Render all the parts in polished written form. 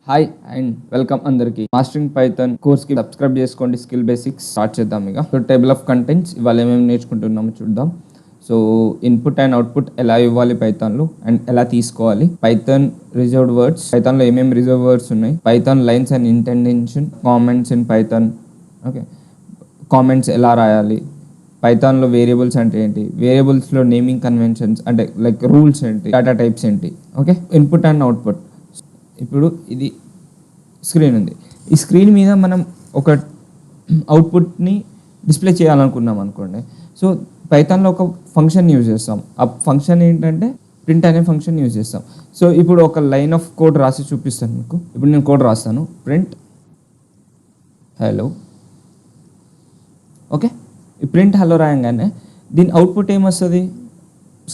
Hi and welcome అందరికి mastering Python course కి subscribe చేసుకోండి. స్కిల్ బేసిక్స్ స్టార్ట్ చేద్దాం. ఇక సో టేబుల్ ఆఫ్ కంటెంట్స్ ఇవాళ ఏమేమి నేర్చుకుంటున్నామో చూద్దాం. సో ఇన్పుట్ అండ్ అవుట్పుట్ ఎలా ఇవ్వాలి పైథాన్లో అండ్ ఎలా తీసుకోవాలి, పైథాన్ రిజర్వ్డ్ వర్డ్స్, పైథాన్లో ఏమేమి రిజర్వ్ వర్డ్స్ ఉన్నాయి, Python lines and indentation, comments in Python, okay, comments ఎలా రాయాలి, పైథాన్లో వేరియబుల్స్ అంటే ఏంటి, వేరియబుల్స్లో నేమింగ్ కన్వెన్షన్స్ అంటే లైక్ రూల్స్ ఏంటి, డేటా టైప్స్ ఏంటి, ఓకే, ఇన్పుట్ అండ్ అవుట్పుట్. ఇప్పుడు ఇది స్క్రీన్ ఉంది. ఈ స్క్రీన్ మీద మనం ఒక అవుట్పుట్ని డిస్ప్లే చేయాలనుకున్నాం అనుకోండి. సో పైథాన్లో ఒక ఫంక్షన్ యూజ్ చేస్తాం. ఆ ఫంక్షన్ ఏంటంటే ప్రింట్ అనే ఫంక్షన్ యూజ్ చేస్తాం. సో ఇప్పుడు ఒక లైన్ ఆఫ్ కోడ్ రాసి చూపిస్తాను మీకు. ఇప్పుడు నేను కోడ్ రాస్తాను, ప్రింట్ హలో, ఓకే. ఈ ప్రింట్ హలో రాయంగానే దీని అవుట్పుట్ ఏమొస్తుంది,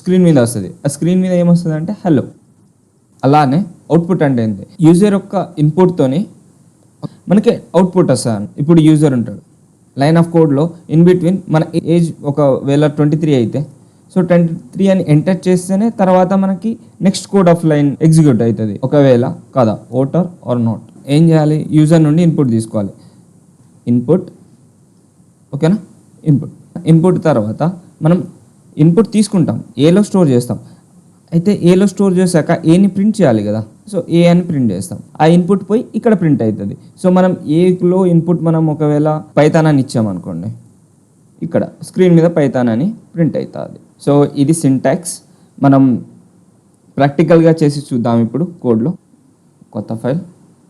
స్క్రీన్ మీద వస్తుంది. ఆ స్క్రీన్ మీద ఏమొస్తుంది అంటే హలో. అలానే అవుట్పుట్ అంటే ఏంటి, యూజర్ యొక్క ఇన్పుట్తోని మనకి అవుట్పుట్ వస్తుంది. ఇప్పుడు యూజర్ ఉంటాడు లైన్ ఆఫ్ కోడ్లో, ఇన్ బిట్వీన్ మన ఏజ్ ఒకవేళ 23 అయితే సో 23 అని ఎంటర్ చేస్తేనే తర్వాత మనకి next code of line execute అవుతుంది. ఒకవేళ కదా ఓటర్ ఆర్ నాట్, ఏం చేయాలి, యూజర్ నుండి ఇన్పుట్ తీసుకోవాలి. ఇన్పుట్, ఓకేనా, ఇన్పుట్ తర్వాత మనం ఇన్పుట్ తీసుకుంటాం, ఏలో స్టోర్ చేస్తాం. అయితే ఏలో స్టోర్ చేశాక ఏని ప్రింట్ చేయాలి కదా, సో ఏ అని ప్రింట్ చేస్తాం. ఆ ఇన్పుట్ పోయి ఇక్కడ ప్రింట్ అవుతుంది. సో మనం ఏలో ఇన్పుట్ మనం ఒకవేళ పైథాన్ అని ఇచ్చామనుకోండి, ఇక్కడ స్క్రీన్ మీద పైథాన్ అని ప్రింట్ అవుతుంది. సో ఇది సింటాక్స్. మనం ప్రాక్టికల్గా చేసి చూద్దాం. ఇప్పుడు కోడ్లో కొత్త ఫైల్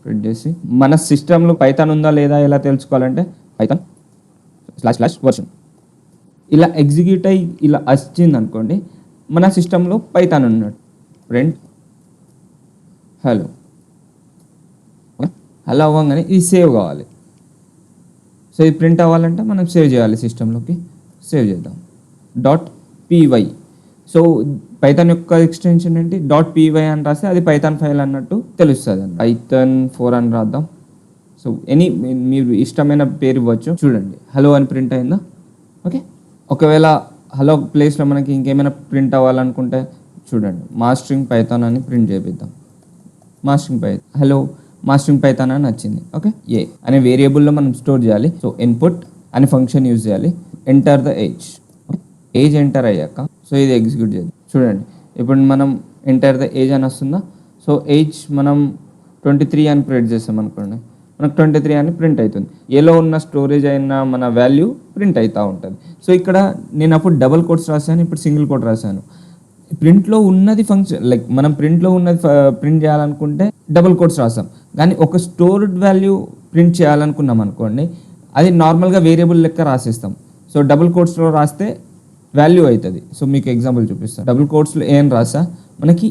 ప్రింట్ చేసి మన సిస్టంలో పైథాన్ ఉందా లేదా ఎలా తెలుసుకోవాలంటే పైథాన్ //version ఇలా ఎగ్జిక్యూట్ అయ్యి ఇలా వచ్చింది అనుకోండి, మన సిస్టంలో పైథాన్ ఉన్నట్టు. ప్రింట్ హలో, హలో అవ్వగానే ఇది సేవ్ కావాలి. సో ఇది ప్రింట్ అవ్వాలంటే మనం సేవ్ చేయాలి, సిస్టంలోకి సేవ్ చేద్దాం. .py. సో పైథాన్ యొక్క ఎక్స్టెన్షన్ ఏంటి, .py అని రాస్తే అది పైథాన్ ఫైల్ అన్నట్టు తెలుస్తుంది. పైథాన్ 4 అని రాద్దాం. సో మీరు ఇష్టమైన పేరు ఇవ్వచ్చు. చూడండి హలో అని ప్రింట్ అయిందా, ఓకే. ఒకవేళ హలో ప్లేస్లో మనకి ఇంకేమైనా ప్రింట్ అవ్వాలనుకుంటే చూడండి మాస్టరింగ్ పైథాన్ అని ప్రింట్ చేపిద్దాం. హలో మాస్టరింగ్ పైథాన్ అని వచ్చింది, ఓకే. ఏ అనే వేరియబుల్లో మనం స్టోర్ చేయాలి. సో ఇన్పుట్ అనే ఫంక్షన్ యూజ్ చేయాలి. ఎంటర్ ద ఏజ్ ఎంటర్ అయ్యాక సో ఇది ఎగ్జిక్యూట్ చేయాలి. చూడండి ఇప్పుడు మనం ఎంటర్ ద ఏజ్ అని వస్తుందా. సో ఏజ్ మనం 23 అని ప్రింట్ చేస్తాం అనుకోండి, మనకు 23 అని ప్రింట్ అవుతుంది. ఏలో ఉన్న స్టోరేజ్ అయిన మన వాల్యూ ప్రింట్ అవుతూ ఉంటుంది. సో ఇక్కడ నేను అప్పుడు డబుల్ కోట్స్ రాశాను, ఇప్పుడు సింగిల్ కోట్ రాశాను. ప్రింట్లో ఉన్నది ఫంక్షన్ లైక్ మనం ప్రింట్లో ఉన్నది ప్రింట్ చేయాలనుకుంటే డబుల్ కోట్స్ రాస్తాం. కానీ ఒక స్టోర్డ్ వాల్యూ ప్రింట్ చేయాలనుకున్నాం అనుకోండి, అది నార్మల్గా వేరియబుల్ లెక్క రాసేస్తాం. సో డబుల్ కోట్స్లో రాస్తే వాల్యూ అవుతుంది. సో మీకు ఎగ్జాంపుల్ చూపిస్తాను. డబుల్ కోట్స్లో ఏ అని రాసా మనకి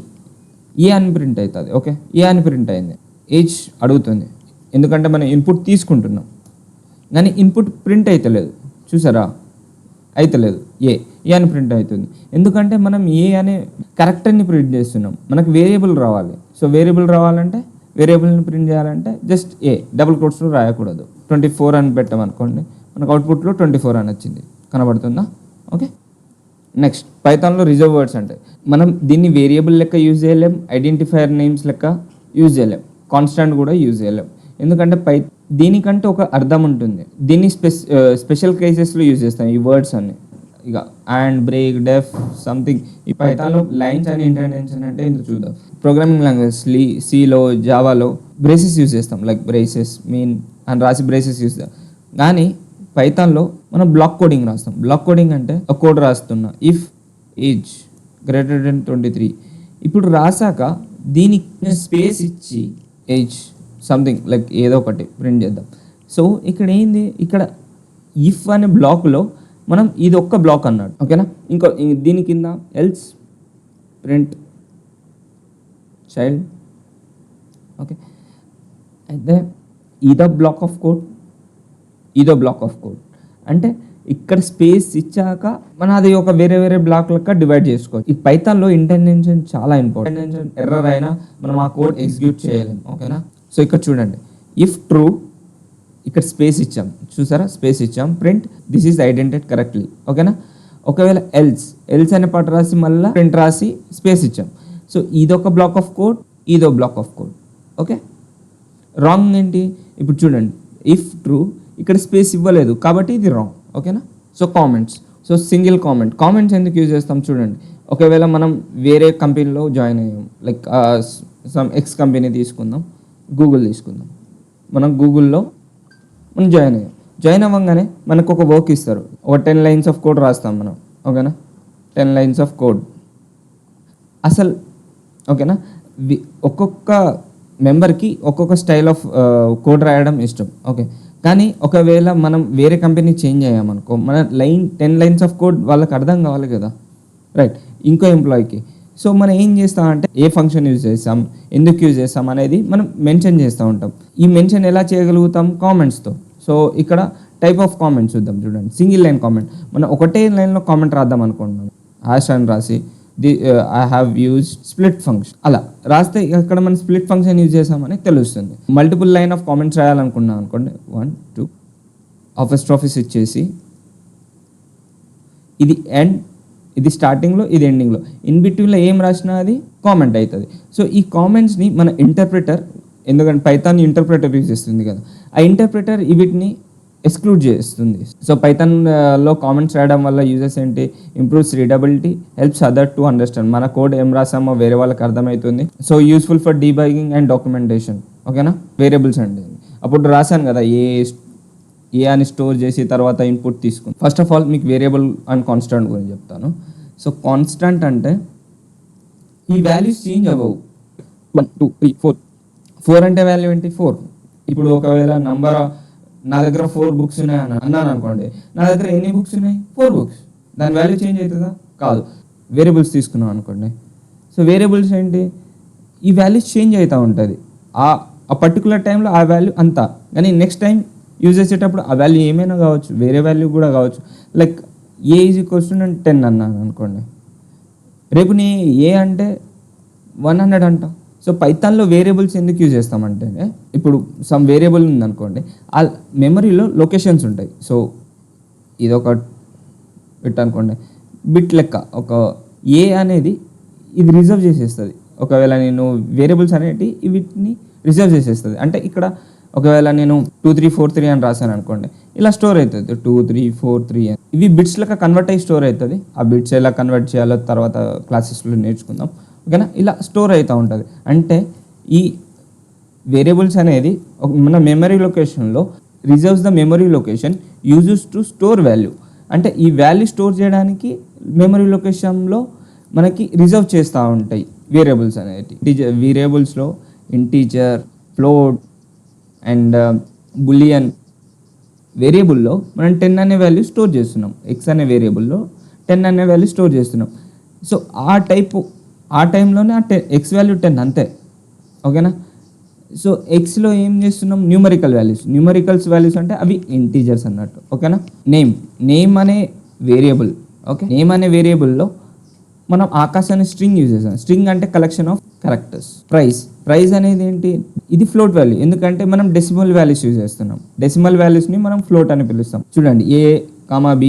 ఏ అని ప్రింట్ అవుతుంది, ఓకే. ఏ అని ప్రింట్ అయింది. ఏజ్ అడుగుతుంది ఎందుకంటే మనం ఇన్పుట్ తీసుకుంటున్నాం, కానీ ఇన్పుట్ ప్రింట్ అవుతలేదు. చూసారా, అవుతలేదు. ఏ అని ప్రింట్ అవుతుంది ఎందుకంటే మనం ఏ అనే క్యారెక్టర్ని ప్రింట్ చేస్తున్నాం. మనకు వేరియబుల్ రావాలి. సో వేరియబుల్ రావాలంటే వేరియబుల్ని ప్రింట్ చేయాలంటే జస్ట్ డబుల్ కోట్స్లో రాయకూడదు. 24 అని పెట్టామనుకోండి, మనకు అవుట్పుట్లో 24 అని వచ్చింది, కనబడుతుందా, ఓకే. నెక్స్ట్ పైథాన్లో రిజర్వ్ వర్డ్స్ అంటే మనం దీన్ని వేరియబుల్ లెక్క యూజ్ చేయలేం, ఐడెంటిఫైయర్ నేమ్స్ లెక్క యూజ్ చేయలేం, కాన్స్టాంట్ కూడా యూజ్ చేయలేం. ఎందుకంటే దీనికంటే ఒక అర్థం ఉంటుంది. దీన్ని స్పెషల్ కేసెస్లో యూజ్ చేస్తాం ఈ వర్డ్స్ అన్ని. ఇక అండ్, బ్రేక్, డెఫ్, సంథింగ్. ఈ పైథాన్లో లైన్స్ అండ్ ఇంటెండెన్షన్ అంటే ఇంత చూద్దాం. ప్రోగ్రామింగ్ లాంగ్వేజ్ సిలో, జావాలో బ్రేసెస్ యూజ్ చేస్తాం, లైక్ బ్రేసెస్, మీన్ అని రాసి బ్రేసెస్ యూజ్ చేస్తాం. కానీ పైథాన్లో మనం బ్లాక్ కోడింగ్ రాస్తాం. బ్లాక్ కోడింగ్ అంటే ఒక కోడ్ రాస్తున్నా, ఇఫ్ ఏజ్ > 23. ఇప్పుడు రాసాక దీనికి స్పేస్ ఇచ్చి ఏజ్ సంథింగ్ లైక్ ఏదో ఒకటి ప్రింట్ చేద్దాం. సో ఇక్కడ ఏంది, ఇక్కడ ఇఫ్ అనే బ్లాక్లో మనం ఇది ఒక్క బ్లాక్ అన్నాడు, ఓకేనా. ఇంకో దీని కింద ఎల్స్ ప్రింట్ చైల్డ్, ఓకే. అయితే ఇదో బ్లాక్ ఆఫ్ కోడ్ అంటే ఇక్కడ స్పేస్ ఇచ్చాక మనం అది ఒక వేరే బ్లాక్ లెక్క డివైడ్ చేసుకోవచ్చు. ఈ పైథాన్లో ఇంటెండెన్షన్ చాలా ఇంపార్టెంట్. ఇంటెండెన్షన్ ఎర్రర్ అయినా మనం ఆ కోడ్ ఎగ్జిక్యూట్ చేయలేము, ఓకేనా. సో ఇక్కడ చూడండి, ఇఫ్ ట్రూ, ఇక్కడ స్పేస్ ఇచ్చాం, చూసారా, స్పేస్ ఇచ్చాం, print this is identified correctly, ఓకేనా. ఒకవేళ ఎల్స్ అనే పాట రాసి మళ్ళీ ప్రింట్ రాసి స్పేస్ ఇచ్చాం. సో ఇదొక బ్లాక్ ఆఫ్ కోడ్, ఇదో black of code, okay. Wrong ఏంటి, ఇప్పుడు చూడండి ఇఫ్ ట్రూ ఇక్కడ స్పేస్ ఇవ్వలేదు కాబట్టి ఇది రాంగ్. ఓకేనా. So comments, so single comments ఎందుకు యూజ్ చేస్తాం చూడండి. ఒకవేళ మనం వేరే కంపెనీలో జాయిన్ అయ్యాం, లైక్ సమ్ ఎక్స్ కంపెనీ తీసుకుందాం, గూగుల్ తీసుకుందాం. మనం గూగుల్లో మనం జాయిన్ అవ్వగానే మనకు ఒక వర్క్ ఇస్తారు, ఒక 10 lines ఆఫ్ కోడ్ రాస్తాం మనం. ఓకేనా, 10 lines ఆఫ్ కోడ్ అసలు. ఓకేనా, ఒక్కొక్క మెంబర్కి ఒక్కొక్క స్టైల్ ఆఫ్ కోడ్ రాయడం ఇష్టం. ఓకే, కానీ ఒకవేళ మనం వేరే కంపెనీ చేంజ్ అయ్యామనుకో, మన 10 lines ఆఫ్ కోడ్ వాళ్ళకి అర్థం కావాలి కదా, రైట్, ఇంకో ఎంప్లాయీకి. సో మనం ఏం చేస్తామంటే ఏ ఫంక్షన్ యూజ్ చేస్తాం, ఎందుకు యూజ్ చేస్తాం అనేది మనం మెన్షన్ చేస్తూ ఉంటాం. ఈ మెన్షన్ ఎలా చేయగలుగుతాం, కామెంట్స్తో. సో ఇక్కడ టైప్ ఆఫ్ కామెంట్స్ చూద్దాం. చూడండి, సింగిల్ లైన్ కామెంట్, మనం ఒకటే లైన్లో కామెంట్ రాద్దాం అనుకుంటున్నాం, హ్యాష్ అని రాసి I have use split function అలా రాస్తే ఇక్కడ మనం స్ప్లిట్ ఫంక్షన్ యూజ్ చేసామని తెలుస్తుంది. మల్టిపుల్ లైన్ ఆఫ్ కామెంట్స్ రాయాలనుకున్నాం అనుకోండి, 1 2 ఆఫీస్ ఇచ్చేసి ఇది ఎండ్, ఇది స్టార్టింగ్లో, ఇది ఎండింగ్లో, ఇన్ బిట్వీన్లో ఏం రాసినా అది కామెంట్ అవుతుంది. సో ఈ కామెంట్స్ని మన ఇంటర్ప్రిటర్, ఎందుకంటే పైథాన్ ఇంటర్ప్రిటర్ యూజ్ చేస్తుంది కదా, ఆ ఇంటర్ప్రిటర్ వీటిని ఎక్స్క్లూడ్ చేస్తుంది. సో పైథాన్లో కామెంట్స్ రాయడం వల్ల యూజెస్ ఏంటి, improves readability, helps other to understand, మన కోడ్ ఏం రాసామో వేరే వాళ్ళకి అర్థమవుతుంది. So useful for debugging and documentation. ఓకేనా, వేరియబుల్స్ అండి, అప్పుడు రాశాను కదా ఏ అని స్టోర్ చేసి తర్వాత ఇన్పుట్ తీసుకుని. ఫస్ట్ ఆఫ్ ఆల్ మీకు వేరియబుల్ అండ్ కాన్స్టెంట్ గురించి చెప్తాను. సో కాన్స్టెంట్ అంటే ఈ వాల్యూస్ చేంజ్ అవ్వవు. 1 2 3 4 అంటే వాల్యూ ఏంటి, 4. ఇప్పుడు ఒకవేళ నంబర్ నా దగ్గర 4 books ఉన్నాయి అన్నాను అనుకోండి, నా దగ్గర ఎన్ని బుక్స్ ఉన్నాయి, 4 books. దాని వాల్యూ చేంజ్ అవుతుందా, కాదు. వేరియబుల్స్ తీసుకున్నాం అనుకోండి, సో వేరియబుల్స్ ఏంటి, ఈ వాల్యూస్ చేంజ్ అవుతూ ఉంటుంది. ఆ పర్టికులర్ టైంలో ఆ వాల్యూ అంతా, కానీ నెక్స్ట్ టైం యూజ్ చేసేటప్పుడు ఆ వాల్యూ ఏమైనా కావచ్చు, వేరే వాల్యూ కూడా కావచ్చు. Like A is equals to నేను 10 అన్నాను అనుకోండి, రేపు నీ ఏ అంటే 100 అంట. సో పైథాన్లో వేరియబుల్స్ ఎందుకు యూజ్ చేస్తామంటే, ఇప్పుడు సమ్ వేరియబుల్ ఉందనుకోండి, ఆ మెమరీలో లొకేషన్స్ ఉంటాయి. సో ఇదొక బిట్ అనుకోండి, బిట్ లెక్క ఒక ఏ అనేది ఇది రిజర్వ్ చేసేస్తుంది. ఒకవేళ నేను వేరియబుల్స్ అనేవి వీటిని రిజర్వ్ చేసేస్తుంది. అంటే ఇక్కడ ఒకవేళ నేను 2 3 4 3 అని రాశాను అనుకోండి, ఇలా స్టోర్ అవుతుంది 2 3 4 3 అని. ఇవి బిట్స్ లెక్క కన్వర్ట్ అయ్యి స్టోర్ అవుతుంది. ఆ బిట్స్ ఎలా కన్వర్ట్ చేయాలో తర్వాత క్లాసెస్లో నేర్చుకుందాం. ఓకేనా, ఇలా స్టోర్ అవుతూ ఉంటుంది. అంటే ఈ వేరియబుల్స్ అనేది మన మెమరీ లొకేషన్లో reserves the memory location uses to store value. అంటే ఈ వాల్యూ స్టోర్ చేయడానికి మెమరీ లొకేషన్లో మనకి రిజర్వ్ చేస్తూ ఉంటాయి వేరియబుల్స్ అనేవి. వేరియబుల్స్లో ఇంటీజర్, ఫ్లోట్ అండ్ బులియన్. వేరియబుల్లో మనం 10 అనే వాల్యూ స్టోర్ చేస్తున్నాం, ఎక్స్ అనే వేరియబుల్లో 10 అనే వాల్యూ స్టోర్ చేస్తున్నాం. సో ఆ టైంలోనే ఎక్స్ వాల్యూ 10 అంతే. ఓకేనా, సో ఎక్స్లో ఏం చేస్తున్నాం, న్యూమరికల్ వాల్యూస్ అంటే అవి ఇంటీజర్స్ అన్నట్టు. ఓకేనా, నేమ్ అనే వేరియబుల్. ఓకే, నేమ్ అనే వేరియబుల్లో మనం ఆకాశ్ అనే స్ట్రింగ్ యూజ్ చేస్తాం. స్ట్రింగ్ అంటే కలెక్షన్ ఆఫ్ క్యారెక్టర్స్. ప్రైస్ అనేది ఏంటి, ఇది ఫ్లోట్ వాల్యూ, ఎందుకంటే మనం డెసిమల్ వాల్యూస్ యూజ్ చేస్తున్నాం. డెసిమల్ వాల్యూస్ని మనం ఫ్లోట్ అని పిలుస్తాం. చూడండి, A, B,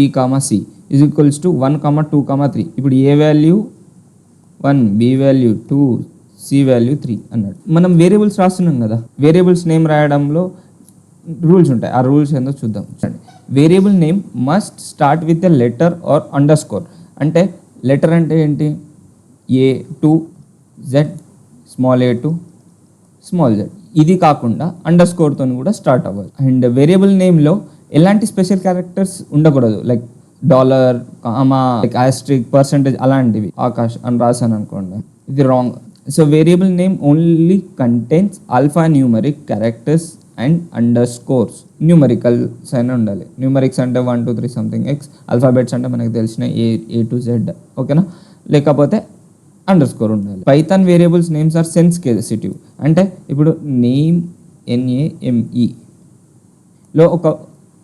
C is equals to 1, 2, 3. ఇప్పుడు A value 1, B value 2, C value 3 అన్నట్టు. మనం వేరియబుల్స్ రాస్తున్నాం కదా, వేరియబుల్స్ నేమ్ రాయడంలో రూల్స్ ఉంటాయి. ఆ రూల్స్ ఏందో చూద్దాం. చూడండి, variable name must start with a letter or underscore. అంటే లెటర్ అంటే ఏంటి, A to Z, small a to small z. ఇది కాకుండా అండర్ స్కోర్తో కూడా స్టార్ట్ అవ్వాలి. అండ్ వేరియబుల్ నేమ్లో ఎలాంటి స్పెషల్ క్యారెక్టర్స్ ఉండకూడదు, like dollar, comma, like Austric, percentage అలాంటివి. ఆకాష్ అని రాశాను అనుకోండి, ఇది wrong. So variable name only contains alpha numeric characters and under scores. Numericals అయినా ఉండాలి. న్యూమరిక్స్ అంటే 1 2 3 సంథింగ్ ఎక్స్. ఆల్ఫాబెట్స్ అంటే మనకు తెలిసిన A to Z. ఓకేనా, లేకపోతే అండర్ స్కోర్ ఉండాలి. Python variables names are sensitive. అంటే ఇప్పుడు నేమ్ NAME లో ఒక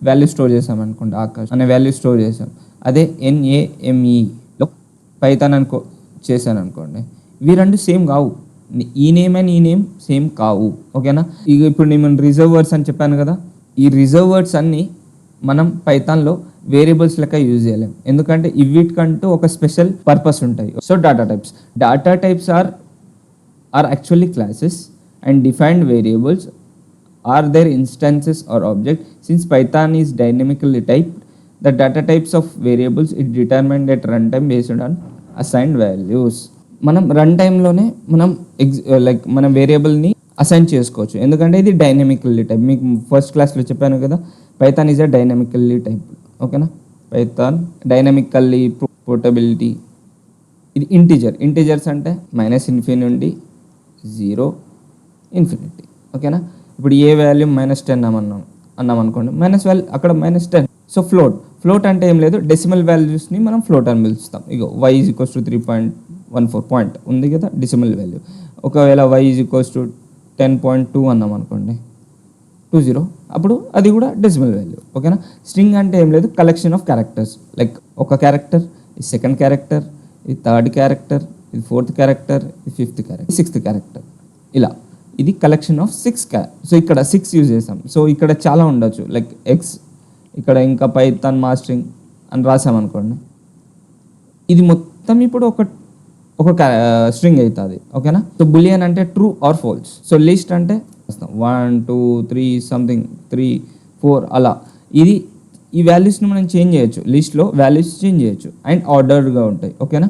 వాల్యూ స్టోర్ చేసాం అనుకోండి, ఆకాష్ అనే వాల్యూ స్టోర్ చేసాం. అదే NAMEలో పైథాన్ చేశాను అనుకోండి, ఇవి రెండు సేమ్ కావు. ఈ నేమ్ అండ్ ఈ నేమ్ సేమ్ కావు. ఓకేనా, ఇక ఇప్పుడు నేను రిజర్వ్ వర్డ్స్ అని చెప్పాను కదా, ఈ రిజర్వ్ వర్డ్స్ అన్నీ మనం పైథాన్లో వేరియబుల్స్ లెక్క యూజ్ చేయలేం, ఎందుకంటే వీటికంటూ ఒక స్పెషల్ పర్పస్ ఉంటాయి. So data types are actually classes and defined variables are there instances or object. Since Python is dynamically typed, the data types of variables is determined at runtime based on assigned values. మనం run టైంలోనే మనం like మన వేరియబుల్ని assign చేసుకోవచ్చు, ఎందుకంటే ఇది dynamically type. మీకు first క్లాస్లో చెప్పాను కదా, Python is a dynamically type. ఓకేనా, పైథాన్ డైనమికల్లీ పోర్టబిలిటీ. ఇది ఇంటీజర్స్ అంటే -∞ నుండి 0 ఇన్ఫినిటీ. ఓకేనా, ఇప్పుడు ఏ వాల్యూ -10 అన్నాం అనుకోండి, వాల్యూ అక్కడ -10. సో ఫ్లోట్ అంటే ఏం లేదు, డెసిమల్ వాల్యూస్ని మనం ఫ్లోట్ అని పిలుస్తాం. ఇగో y = 3.14 పాయింట్ ఉంది కదా డెసిమల్ వాల్యూ. ఒకవేళ y = 10.2 అన్నాం అనుకోండి, 20, అప్పుడు అది కూడా డెసిమల్ వాల్యూ. ఓకేనా, స్ట్రింగ్ అంటే ఏం లేదు, కలెక్షన్ ఆఫ్ క్యారెక్టర్స్. లైక్ ఒక క్యారెక్టర్, ఈ సెకండ్ క్యారెక్టర్, ఇది థర్డ్ క్యారెక్టర్, ఇది ఫోర్త్ క్యారెక్టర్, ఇది ఫిఫ్త్ క్యారెక్టర్, సిక్స్త్ క్యారెక్టర్, ఇలా. ఇది కలెక్షన్ ఆఫ్ 6. సో ఇక్కడ 6 యూజ్ చేస్తాం. సో ఇక్కడ చాలా ఉండొచ్చు, లైక్ ఎక్స్, ఇక్కడ ఇంకా పైథాన్ మాస్టరింగ్ అని రాసామనుకోండి, ఇది మొత్తం ఇప్పుడు ఒక స్ట్రింగ్ అవుతుంది. ఓకేనా, సో బులియన్ అంటే true or false. So list అంటే 1 2 3 సంథింగ్ 3 4 అలా. ఈ వాల్యూస్ని మనం చేంజ్ చేయొచ్చు, లిస్ట్లో వాల్యూస్ చేంజ్ చేయొచ్చు అండ్ ఆర్డర్గా ఉంటాయి. ఓకేనా,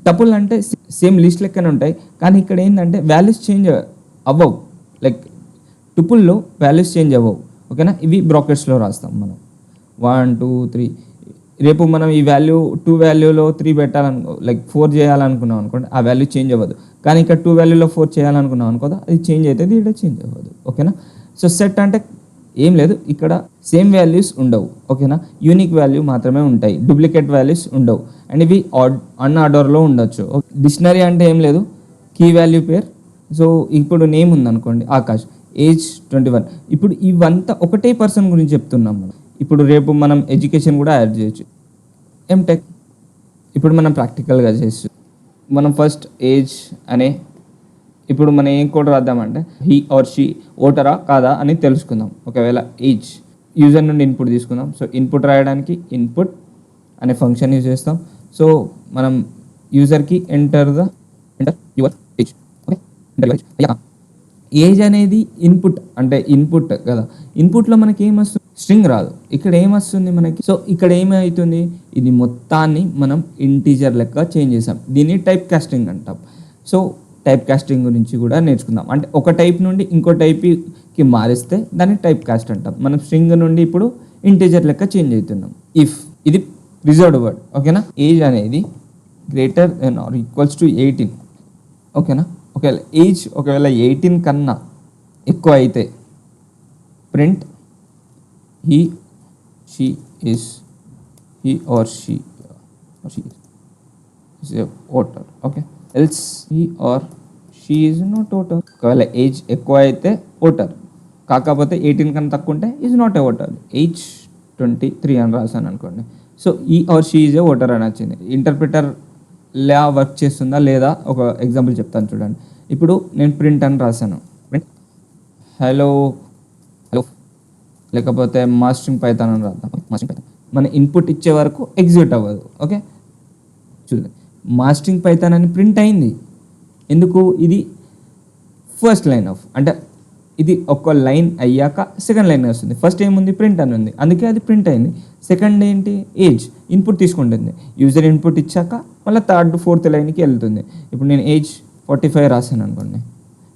టపుల్ అంటే సేమ్ లిస్ట్ లెక్కనే ఉంటాయి, కానీ ఇక్కడ ఏంటంటే వాల్యూస్ చేంజ్ అవ్వవు. లైక్ టుపుల్లో వాల్యూస్ చేంజ్ అవ్వవు. ఓకేనా, ఇవి బ్రాకెట్స్లో రాస్తాం మనం. 1 2 3. రేపు మనం ఈ వాల్యూ 2 వాల్యూలో 3 పెట్టాలనుకో, లైక్ 4 చేయాలనుకున్నాం అనుకోండి, ఆ వాల్యూ చేంజ్ అవ్వదు. కానీ ఇక్కడ 2 వాల్యూలో 4 చేయాలనుకున్నాం అనుకోదా, అది చేంజ్ అవుతుంది, ఇక్కడ చేంజ్ అవ్వదు. ఓకేనా, సో సెట్ అంటే ఏం లేదు, ఇక్కడ సేమ్ వాల్యూస్ ఉండవు. ఓకేనా, యూనిక్ వాల్యూ మాత్రమే ఉంటాయి, డూప్లికేట్ వాల్యూస్ ఉండవు. అండ్ ఇవి అన్ఆర్డర్లో ఉండొచ్చు. డిక్షనరీ అంటే ఏం లేదు, కీ వాల్యూ పేర్. సో ఇప్పుడు నేమ్ ఉందనుకోండి ఆకాష్, ఏజ్ 21. ఇప్పుడు ఇవంతా ఒకటే పర్సన్ గురించి చెప్తున్నాం మనం. ఇప్పుడు రేపు మనం ఎడ్యుకేషన్ కూడా యాడ్ చేయొచ్చు, ఎంటెక్. ఇప్పుడు మనం ప్రాక్టికల్గా చేస్తూ మనం ఫస్ట్ ఏజ్ అనే, ఇప్పుడు మనం ఏం కోడ్ రాద్దామంటే హీ ఆర్ షీ ఓటరా కాదా అని తెలుసుకుందాం. ఒకవేళ ఏజ్ యూజర్ నుండి ఇన్పుట్ తీసుకుందాం. సో ఇన్పుట్ రాయడానికి ఇన్పుట్ అనే ఫంక్షన్ యూజ్ చేస్తాం. సో మనం యూజర్కి enter your age. Okay, age అనేది ఇన్పుట్, అంటే ఇన్పుట్ కదా, ఇన్పుట్లో మనకి ఏమొస్తుంది, స్ట్రింగ్ రాదు. ఇక్కడ ఏమొస్తుంది మనకి, సో ఇక్కడ ఏమవుతుంది, ఇది మొత్తాన్ని మనం ఇంటీజర్ లెక్క చేంజ్ చేసాం. దీన్ని టైప్ కాస్టింగ్ అంటాం. సో టైప్ కాస్టింగ్ గురించి కూడా నేర్చుకుందాం. అంటే ఒక టైప్ నుండి ఇంకో టైప్కి మారిస్తే దాన్ని టైప్ కాస్ట్ అంటాం. మనం స్ట్రింగ్ నుండి ఇప్పుడు ఇంటీజర్ లెక్క చేంజ్ అవుతున్నాం. ఇఫ్ ఇది రిజర్వ్డ్ వర్డ్. ఓకేనా, ఏజ్ అనేది greater than or equals to 18. ఓకేనా, ఒకవేళ ఏజ్ 18 కన్నా ఎక్కువ అయితే print he or she is a voter. Okay, else he or she is not voter. ఒకవేళ ఏజ్ ఎక్కువ అయితే ఓటర్, కాకపోతే 18 కన్నా తక్కువ ఉంటే is not a voter. Age 23 అని రాశాను అనుకోండి, సో ఈ are she is a voter అని వచ్చింది. ఇంటర్ప్రిటర్ లా వర్క్ చేస్తుందా లేదా, ఒక ఎగ్జాంపుల్ చెప్తాను చూడండి. ఇప్పుడు నేను ప్రింట్ అని రాశాను, ప్రింట్ హలో, లేకపోతే మాస్టరింగ్ పైథాన్ అని రాద్దాం. మాస్టరింగ్ పైథాన్ మన ఇన్పుట్ ఇచ్చే వరకు ఎగ్జిక్యూట్ అవ్వదు. ఓకే, చూడండి, మాస్టరింగ్ పైథాన్ అని ప్రింట్ అయింది. ఎందుకు, ఇది ఫస్ట్ లైన్ ఆఫ్, అంటే ఇది ఒక లైన్ అయ్యాక సెకండ్ లైన్ వస్తుంది. ఫస్ట్ ఏముంది, ప్రింట్ అని ఉంది, అందుకే అది ప్రింట్ అయింది. సెకండ్ ఏంటి, ఏజ్ ఇన్పుట్ తీసుకుంటుంది. యూజర్ ఇన్పుట్ ఇచ్చాక మళ్ళీ థర్డ్ ఫోర్త్ లైన్కి వెళ్తుంది. ఇప్పుడు నేను ఏజ్ 45 రాశాను అనుకోండి,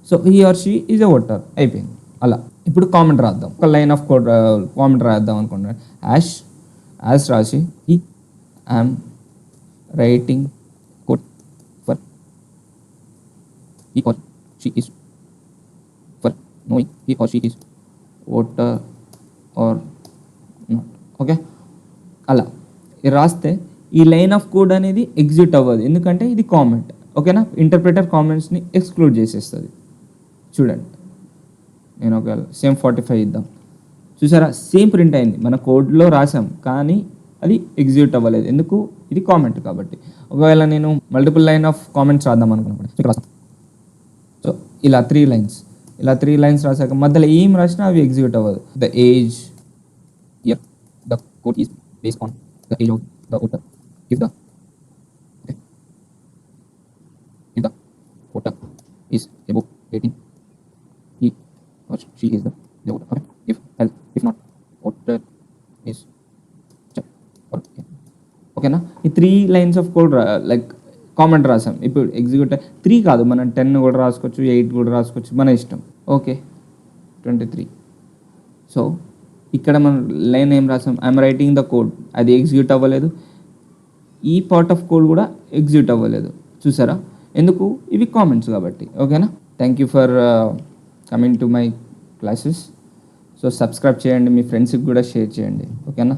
so he or she is a voter, అయిపోయింది. అలా ఇప్పుడు కామెంట్ రాద్దాం, ఒక లైన్ ఆఫ్ కోడ్ కామెంట్ రాద్దాం అనుకోండి. యాష్ రాసి he I'm writing code for he or she is for knowing he or she is voter or not. Okay, అలా రాస్తే ఈ లైన్ ఆఫ్ కోడ్ అనేది ఎగ్జిక్యూట్ అవ్వదు, ఎందుకంటే ఇది కామెంట్. ఓకేనా, ఇంటర్ప్రిటర్ కామెంట్స్ని ఎక్స్క్లూడ్ చేసేస్తుంది. చూడండి, నేను ఒక సేమ్ 45 ఇద్దాం. చూసారా, సేమ్ ప్రింట్ అయింది, మన కోడ్లో రాసాం, కానీ అది ఎగ్జిక్యూట్ అవ్వలేదు. ఎందుకు, ఇది కామెంట్ కాబట్టి. ఒకవేళ నేను మల్టిపుల్ లైన్ ఆఫ్ కామెంట్స్ రాద్దాం అనుకున్నాను, సో ఇలా 3 లైన్స్ రాసాక మధ్యలో ఏం రాసినా అవి ఎగ్జిక్యూట్ అవ్వదు. The age the code is based on the age of the voter if the voter is above 18 he or she is the owner. Okay, if else, if not, owner is check. Okay, ఓకేనా. ఈ 3 lines of code like comment రాసాం. ఇప్పుడు execute 3 కాదు, మనం 10 కూడా రాసుకోవచ్చు, 8 కూడా రాసుకోవచ్చు, మన ఇష్టం. ఓకే, 23. సో ఇక్కడ మనం లైన్ ఏం రాసాం, ఐఎమ్ రైటింగ్ ద కోడ్, అది ఎగ్జిక్యూట్ అవ్వలేదు. ఈ పార్ట్ ఆఫ్ కోడ్ కూడా ఎగ్జిక్యూట్ అవ్వలేదు. చూసారా, ఎందుకు? ఇవి కామెంట్స్ కాబట్టి. ఓకేనా. Thank you for coming to my classes. So subscribe చేయండి, మీ ఫ్రెండ్స్కి కూడా షేర్ చేయండి. ఓకేనా.